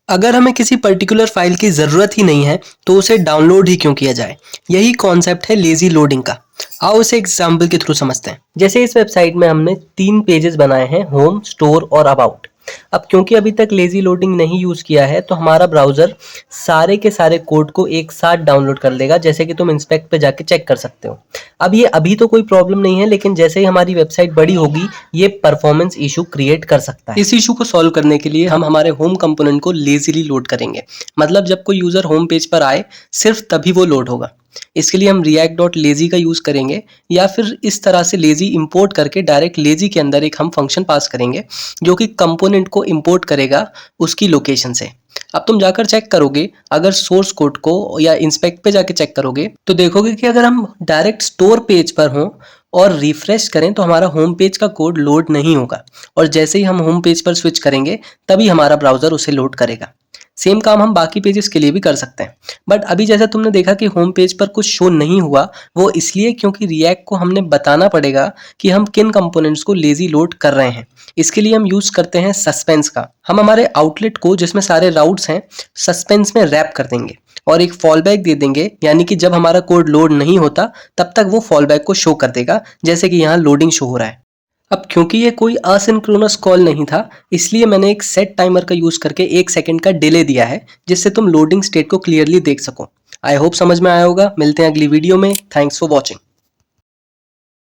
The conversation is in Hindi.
अगर हमें किसी पर्टिकुलर फाइल की ज़रूरत ही नहीं है तो उसे डाउनलोड ही क्यों किया जाए। यही कॉन्सेप्ट है लेजी लोडिंग का। आओ इसे एग्जाम्पल के थ्रू समझते हैं। जैसे इस वेबसाइट में हमने 3 पेजेस बनाए हैं, होम, स्टोर और अबाउट। अब क्योंकि अभी तक लेजी लोडिंग नहीं यूज़ किया है तो हमारा ब्राउज़र सारे के सारे कोड को एक साथ डाउनलोड कर लेगा, जैसे कि तुम इंस्पेक्ट पे जाके चेक कर सकते हो। अब ये अभी तो कोई प्रॉब्लम नहीं है, लेकिन जैसे ही हमारी वेबसाइट बड़ी होगी ये परफॉर्मेंस इशू क्रिएट कर सकता है। इस इशू को सॉल्व करने के लिए हम हमारे होम कंपोनेंट को लेजीली लोड करेंगे। मतलब जब कोई यूज़र होम पेज पर आए सिर्फ तभी वो लोड होगा। इसके लिए हम react.lazy का यूज़ करेंगे, या फिर इस तरह से लेजी इंपोर्ट करके डायरेक्ट लेजी के अंदर एक हम फंक्शन पास करेंगे जो कि कंपोनेंट को इंपोर्ट करेगा उसकी लोकेशन से। अब तुम जाकर चेक करोगे, अगर सोर्स कोड को या इंस्पेक्ट पे जाके चेक करोगे तो देखोगे कि अगर हम डायरेक्ट स्टोर पेज पर हों और रिफ्रेश करें तो हमारा होम पेज का कोड लोड नहीं होगा, और जैसे ही हम होम पेज पर स्विच करेंगे तभी हमारा ब्राउज़र उसे लोड करेगा। सेम काम हम बाकी पेजेस के लिए भी कर सकते हैं। बट अभी जैसा तुमने देखा कि होम पेज पर कुछ शो नहीं हुआ, वो इसलिए क्योंकि रिएक्ट को हमने बताना पड़ेगा कि हम किन कंपोनेंट्स को लेजी लोड कर रहे हैं। इसके लिए हम यूज़ करते हैं सस्पेंस का। हम हमारे आउटलेट को, जिसमें सारे राउट्स हैं, सस्पेंस में रैप कर देंगे और एक फॉलबैक दे देंगे, यानी कि जब हमारा कोड लोड नहीं होता तब तक वो फॉलबैक को शो कर देगा, जैसे कि यहाँ लोडिंग शो हो रहा है। अब क्योंकि ये कोई असिंक्रोनस कॉल नहीं था, इसलिए मैंने एक सेट टाइमर का यूज़ करके 1 सेकंड का डिले दिया है, जिससे तुम लोडिंग स्टेट को क्लियरली देख सको। आई होप समझ में आया होगा। मिलते हैं अगली वीडियो में। Thanks for watching.